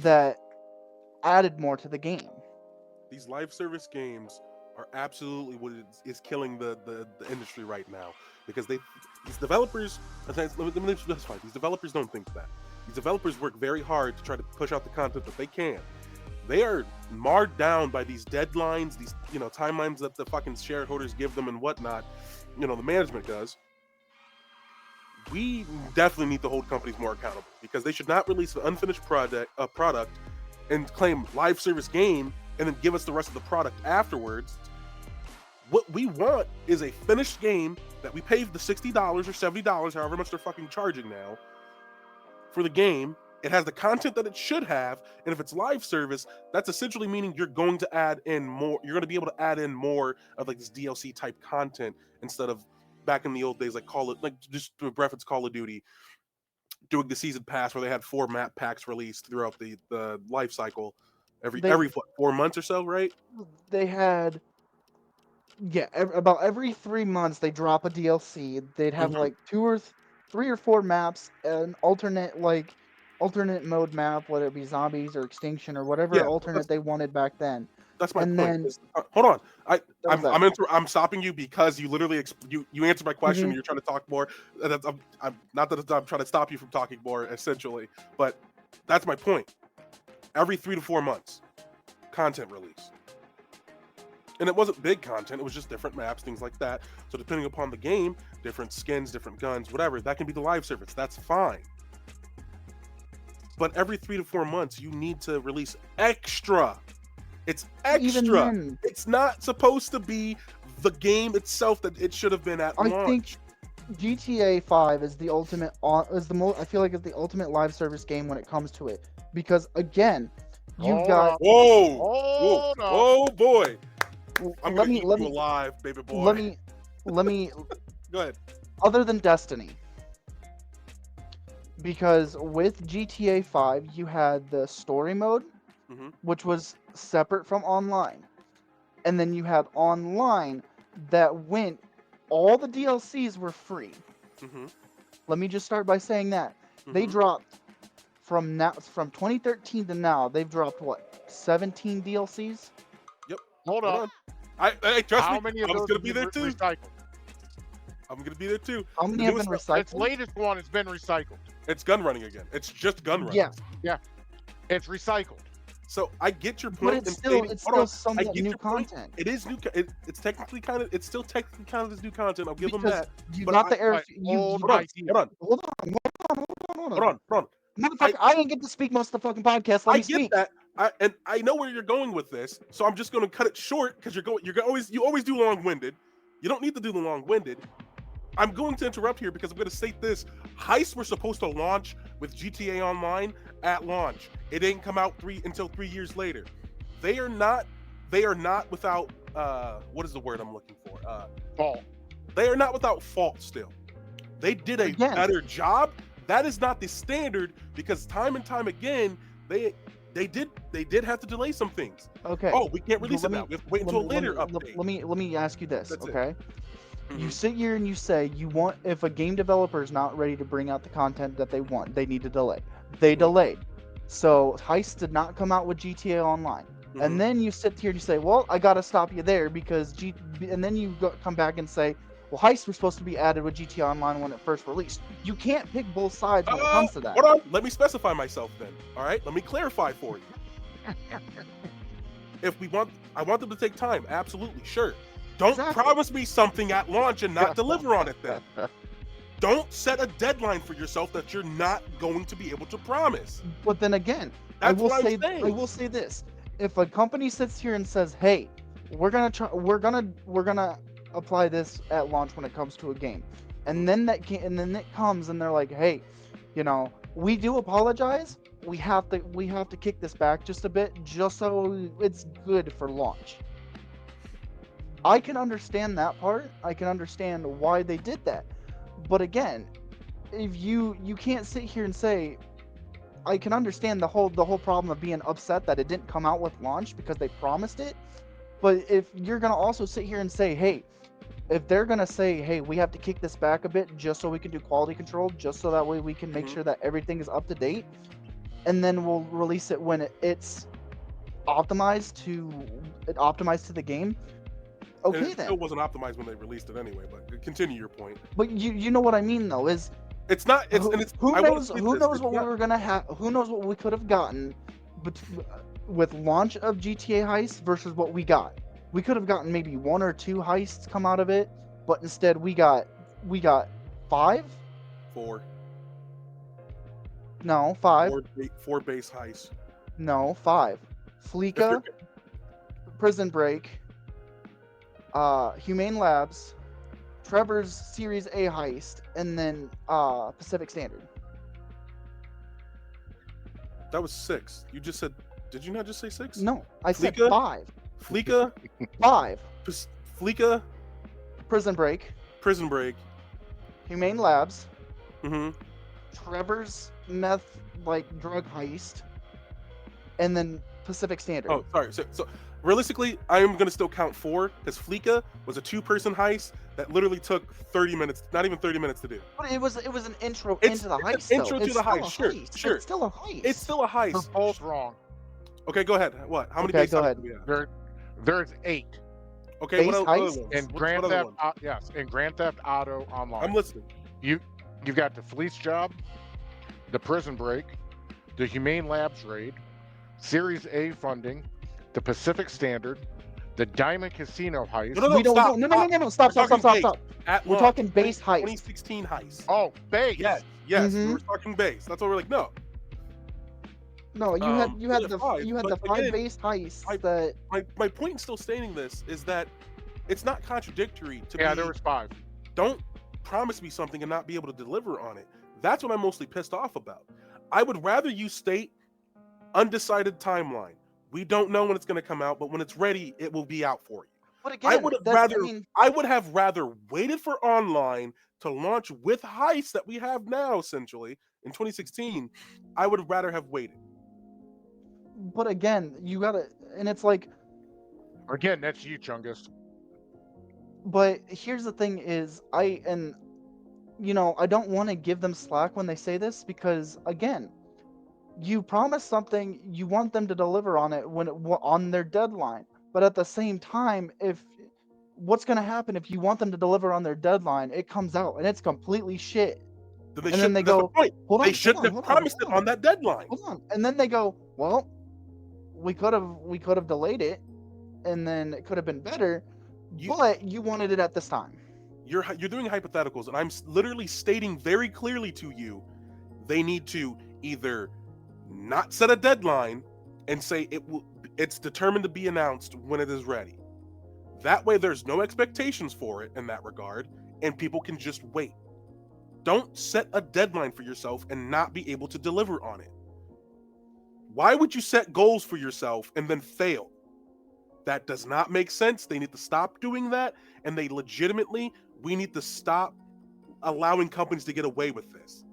that added more to the game. These live service games are absolutely what is killing the industry right now, because these developers, let me specify, these developers don't think that. These developers work very hard to try to push out the content that they can. They are marred down by these deadlines, these timelines that the fucking shareholders give them and whatnot. The management does. We definitely need to hold companies more accountable, because they should not release an unfinished product and claim live service game and then give us the rest of the product afterwards. What we want is a finished game that we pay the $60 or $70, however much they're fucking charging now, for the game. It has the content that it should have, and if it's live service, that's essentially meaning you're going to add in more. You're going to be able to add in more of like this DLC type content instead of back in the old days, just to reference Call of Duty, doing the season pass where they had 4 map packs released throughout the life cycle every 4 months or so, right? They had. Yeah, about every 3 months they drop a DLC. They'd have like 3 or 4 maps, an alternate mode map, whether it be zombies or extinction or whatever alternate they wanted back then. That's my and point. Then, hold on, I'm stopping you because you literally you answered my question. You're trying to talk more. I'm not that I'm trying to stop you from talking more, essentially, but that's my point. Every 3 to 4 months, content release. And it wasn't big content, it was just different maps, things like that. So depending upon the game, different skins, different guns, whatever, that can be the live service. That's fine. But every 3 to 4 months, you need to release extra. It's extra. It's not supposed to be the game itself that it should have been at launch. I think GTA 5 is the ultimate, I feel like it's the ultimate live service game when it comes to it. Because again, you've got... Whoa, boy. I'm gonna keep you alive, baby boy. Let me Go ahead. Other than Destiny, because with GTA 5 you had the story mode, which was separate from online, and then you had online that went, all the DLCs were free. Let me just start by saying that they dropped from 2013 to now, they've dropped what, 17 DLCs? Hold on. Hey, trust How me, many of I was those gonna be there too. Recycled? I'm gonna be there too. How many have been recycled? Its latest one has been recycled. It's gun running again. It's just gun running. Yeah. It's recycled. So I get your point. But it's still somewhat new content. It is new. It's technically still technically counted as new content. I'll give them that. You got the air. Hold on. Motherfucker, I didn't get to speak most of the fucking podcast. Let me speak. Get that. And I know where you're going with this, so I'm just going to cut it short because you always do long-winded. You don't need to do the long-winded. I'm going to interrupt here because I'm going to state this: heists were supposed to launch with GTA Online at launch. It didn't come out until 3 years later. They are not without what is the word I'm looking for? Fault. They are not without fault still. They did a better job. That is not the standard because time and time again they did have to delay some things. Okay. Oh, we can't release it now. We have to wait until a later update. Let me ask you this, That's okay? You sit here and you say if a game developer is not ready to bring out the content that they want, they need to delay. They delayed. So Heist did not come out with GTA Online. And then you sit here and you say, well, I got to stop you there because and then you come back and say, well, Heist was supposed to be added with GTA Online when it first released. You can't pick both sides when it comes to that. Hold on. Let me specify myself then. All right? Let me clarify for you. I want them to take time. Absolutely. Sure. Don't promise me something at launch and not deliver on it then. Don't set a deadline for yourself that you're not going to be able to promise. But then again, I will say this. If a company sits here and says, "Hey, we're gonna apply this at launch when it comes to a game," and then it comes and they're like, "Hey, we do apologize. We have to kick this back just a bit, just so it's good for launch." I can understand that part. I can understand why they did that. But again, if you can't sit here and say, I can understand the whole problem of being upset that it didn't come out with launch because they promised it. But if you're gonna also sit here and say, hey, if they're gonna say, hey, we have to kick this back a bit just so we can do quality control, just so that way we can make sure that everything is up to date, and then we'll release it when it's optimized to the game. Okay, and it still wasn't optimized when they released it anyway. But continue your point. But you know what I mean though is it's not. Who knows what we were gonna have? Who knows what we could have gotten, with launch of GTA Heist versus what we got. We could have gotten maybe 1 or 2 heists come out of it, but instead we got 5. 4. No, 5. 4 base heists. No, 5. Fleeka. Prison Break, Humane Labs, Trevor's Series A heist, and then Pacific Standard. That was 6. You just said. Did you not just say 6? No, I said Fleeka? 5. Fleeka. 5. Fleeka. Prison Break, Prison Break. Humane Labs, Mm-hmm. Trevor's meth drug heist, and then Pacific Standard. Oh, sorry. So realistically, I am gonna still count 4 because Fleeka was a 2-person heist that literally took 30 minutes, not even 30 minutes to do. But it was an intro It's into the heist. It's an intro though. to It's the still heist. a Sure, heist. sure. It's still a heist. It's still a heist. They're both wrong. Okay, go ahead. What? How many Okay, base go heists ahead. do we have? There's 8 Okay, Base what other heist? ones? in What Grand other Theft. ones? Yes, in Grand Theft Auto Online. I'm listening. You've got the Police Job, the Prison Break, the Humane Labs raid, Series A funding, the Pacific Standard, the Diamond Casino heist. No, Stop. At We're launch, talking base heist. 2016 heist. Oh, base. Yes, Mhm. we were talking base. That's what we're like. No, No, you had the 5 again, base heists that. my point in still stating this is that it's not contradictory to Yeah, be. there was 5. Don't promise me something and not be able to deliver on it. That's what I'm mostly pissed off about. I would rather you state undecided timeline. We don't know when it's going to come out, but when it's ready, it will be out for you. But again, I would have rather waited for online to launch with heists that we have now, essentially in 2016. I would rather have waited. But again, you gotta, and it's like. Again, that's you, Chungus. But here's the thing: is I don't want to give them slack when they say this because again, you promise something, you want them to deliver on it on their deadline. But at the same time, what's going to happen if you want them to deliver on their deadline, it comes out and it's completely shit. Then they go, they shouldn't have promised it on that deadline. Hold on. And then they go, well, we could have delayed it, and then it could have been better, but you wanted it at this time. You're doing hypotheticals, and I'm literally stating very clearly to you, they need to either not set a deadline and say it's determined to be announced when it is ready. That way there's no expectations for it in that regard, and people can just wait. Don't set a deadline for yourself and not be able to deliver on it. Why would you set goals for yourself and then fail? That does not make sense. They need to stop doing that, and we need to stop allowing companies to get away with this.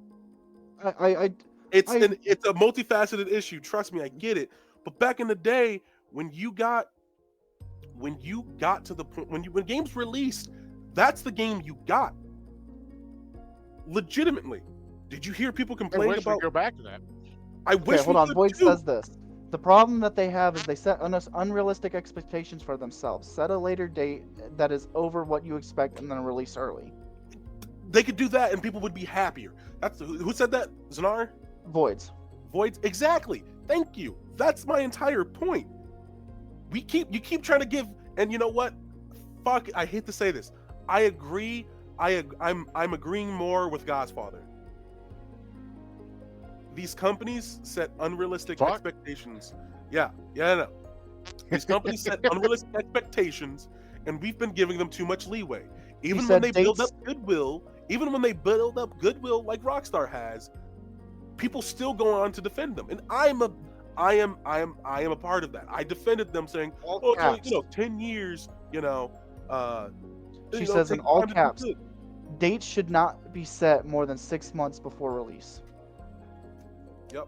It's a multifaceted issue. Trust me, I get it. But back in the day, when you got to the point when games released, that's the game you got. Legitimately, did you hear people complain about? Go back to that. I wish. Hold on. Void says this. The problem that they have is they set unrealistic expectations for themselves. Set a later date that is over what you expect, and then release early. They could do that, and people would be happier. That's who said that? Zanar? Voids. Exactly. Thank you. That's my entire point. You keep trying to give, and you know what? Fuck. I hate to say this. I agree. I'm agreeing more with Godfather. These companies set unrealistic expectations. Yeah, no. These companies set unrealistic expectations, and we've been giving them too much leeway. Even when they build up goodwill like Rockstar has, people still go on to defend them. And I am a part of that. I defended them saying, 10 years, She says in all caps, dates should not be set more than 6 months before release. Yep.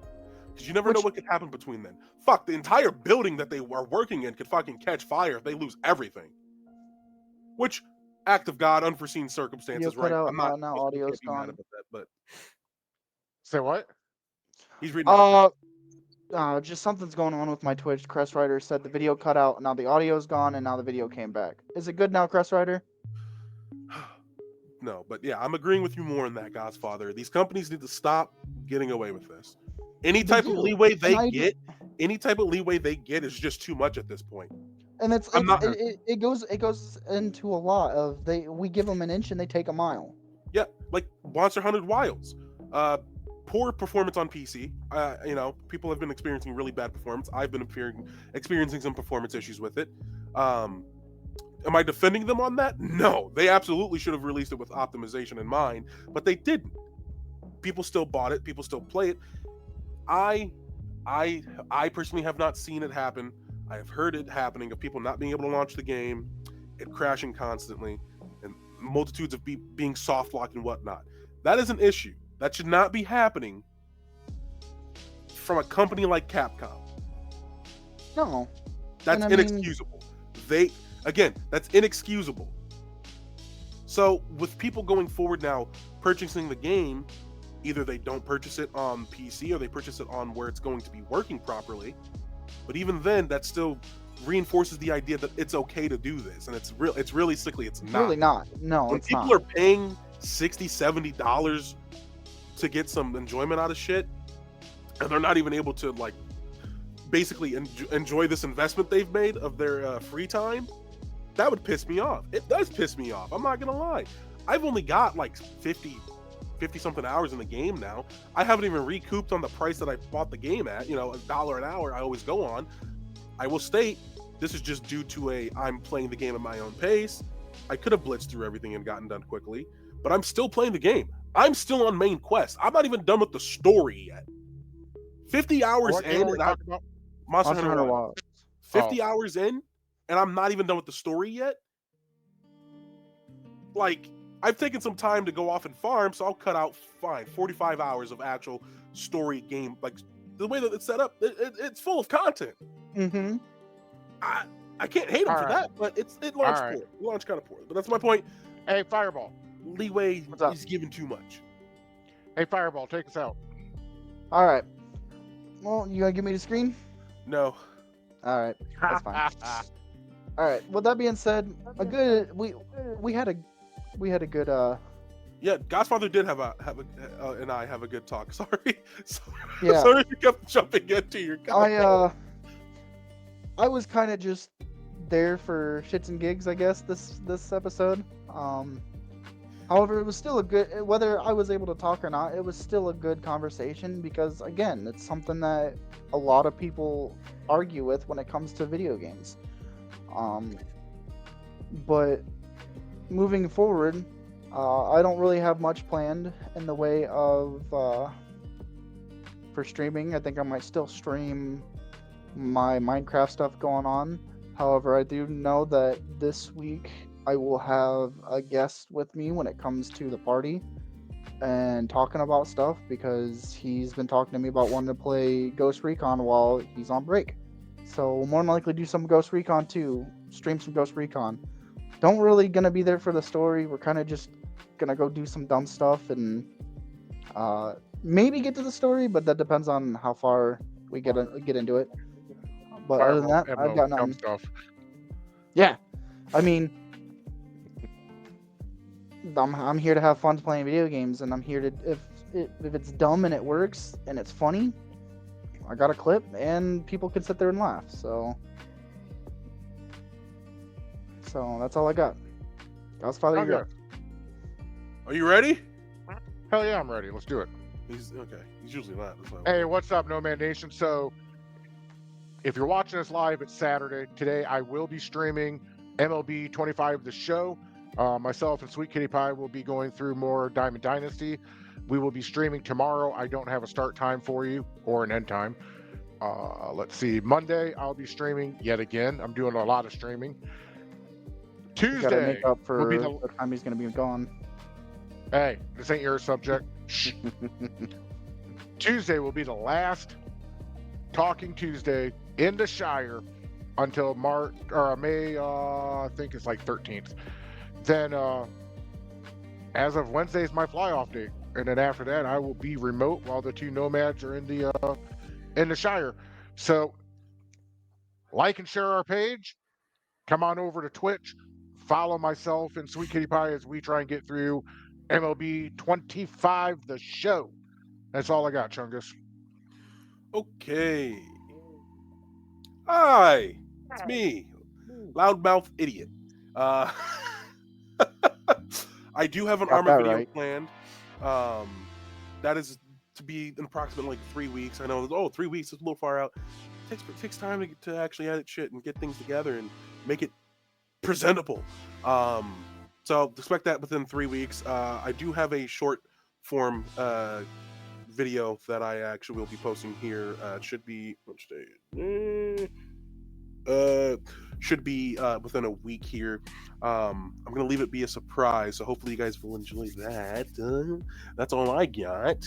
Because you never know what could happen between then. Fuck, the entire building that they are working in could fucking catch fire if they lose everything. Which, act of God, unforeseen circumstances, right? I'm not now audio's gone. About that, but say what? He's reading. Just something's going on with my Twitch. Crest Rider said the video cut out, now the audio's gone, and now the video came back. Is it good now, Crest Rider? No, but yeah, I'm agreeing with you more on that, Godfather. These companies need to stop getting away with this. Any type of leeway they get is just too much at this point. And it goes into a lot of we give them an inch and they take a mile. Yeah, like Monster Hunter Wilds. poor performance on PC. People have been experiencing really bad performance. I've been experiencing some performance issues with it. Am I defending them on that? No, they absolutely should have released it with optimization in mind, but they didn't. People still bought it. People still play it. I personally have not seen it happen. I have heard it happening of people not being able to launch the game, it crashing constantly, and multitudes of being soft locked and whatnot. That is an issue. That should not be happening from a company like Capcom. No. That's inexcusable. That's inexcusable. So with people going forward now purchasing the game, either they don't purchase it on PC or they purchase it on where it's going to be working properly. But even then, that still reinforces the idea that it's okay to do this, and it's realistically it's not. Really not. No, when it's people not. are paying $60-$70 to get some enjoyment out of shit, and they're not even able to like basically enjoy this investment they've made of their free time, that would piss me off. It does piss me off. I'm not gonna lie. I've only got like 50 something hours in the game now. I haven't even recouped on the price that I bought the game at, $1 an hour I always go on. I will state, this is just due to I'm playing the game at my own pace. I could have blitzed through everything and gotten done quickly, but I'm still playing the game. I'm still on main quest. I'm not even done with the story yet. 50 hours in, and Monster Hunter Wilds. 50 hours in, and I'm not even done with the story yet. Like, I've taken some time to go off and farm, so I'll cut out 45 hours of actual story game. Like, the way that it's set up, it's full of content. Mm-hmm. I can't hate them for that, but it launched poor. It launched kind of poor. But that's my point. Hey, Fireball. Leeway is given too much. Hey, Fireball, take us out. All right. Well, you gonna give me the screen? No. All right, that's fine. All right. With that being said, we had a good Yeah, Godfather did have a good talk. Sorry. Yeah. Sorry if you kept jumping into your comment. I was kind of just there for shits and gigs, I guess, this episode. However, it was still a good, whether I was able to talk or not, it was still a good conversation because, again, it's something that a lot of people argue with when it comes to video games. But moving forward, I don't really have much planned in the way of for streaming. I think I might still stream my Minecraft stuff going on. However, I do know that this week I will have a guest with me when it comes to the party and talking about stuff because he's been talking to me about wanting to play Ghost Recon while he's on break. So we'll more than likely do some Ghost Recon too, stream some Ghost Recon. Don't really gonna be there for the story. We're kind of just gonna go do some dumb stuff and maybe get to the story, but that depends on how far we get into it. But other than that, I've got nothing. Stuff. Yeah, I mean, I'm here to have fun playing video games, and I'm here to if it's dumb and it works and it's funny, I got a clip and people can sit there and laugh. So that's all I got. Godfather, you're up. Are you ready? Hell yeah, I'm ready. Let's do it. He's okay. He's usually not. Hey, what's up, Nomad Nation? So, if you're watching us live, it's Saturday. Today, I will be streaming MLB 25 The Show. Myself and Sweet Kitty Pie will be going through more Diamond Dynasty. We will be streaming tomorrow. I don't have a start time for you or an end time. Let's see. Monday, I'll be streaming yet again. I'm doing a lot of streaming. Tuesday, gotta make up for will be the time he's gonna be gone. Hey, this ain't your subject. Tuesday will be the last Talking Tuesday in the Shire until May, I think it's like 13th. Then, as of Wednesday is my fly-off date, and then after that, I will be remote while the two nomads are in the Shire. So, like and share our page. Come on over to Twitch. Follow myself and Sweet Kitty Pie as we try and get through MLB 25 The Show. That's all I got, Chungus. Okay. Hi, it's me, Loudmouth Idiot. I do have an Armored Video planned. That is to be in approximately like 3 weeks. I know, 3 weeks is a little far out. It takes time to actually edit shit and get things together and make it presentable. So expect that within 3 weeks. I do have a short form video that I actually will be posting here. It should be which day? Should be within a week here. I'm gonna leave it be a surprise, so hopefully you guys will enjoy that. That's all I got.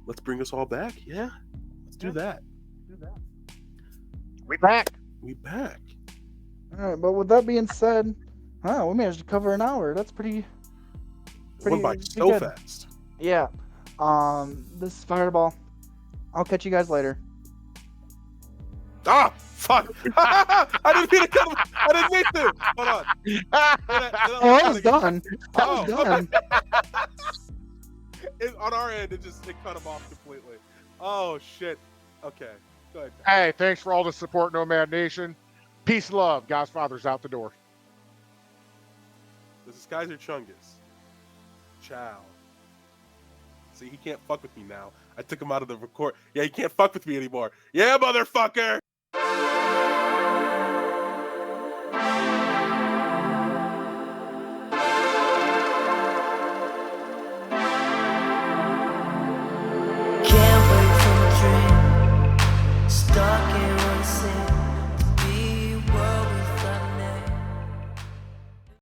Let's bring us all back. Yeah, let's do that. We back. We back. All right, but with that being said, we managed to cover an hour. That's pretty Went by so good. fast. Yeah. This is Fireball. I'll catch you guys later. Ah, fuck! I didn't mean to cut him. I didn't mean to. Hold on. I was done. I was done. On our end, it cut him off completely. Oh shit. Okay. Good. Hey, thanks for all the support, Nomad Nation. Peace and love. God's Father's out the door. This is Kaiser Chungus. Ciao. See, he can't fuck with me now. I took him out of the record. Yeah, he can't fuck with me anymore. Yeah, motherfucker!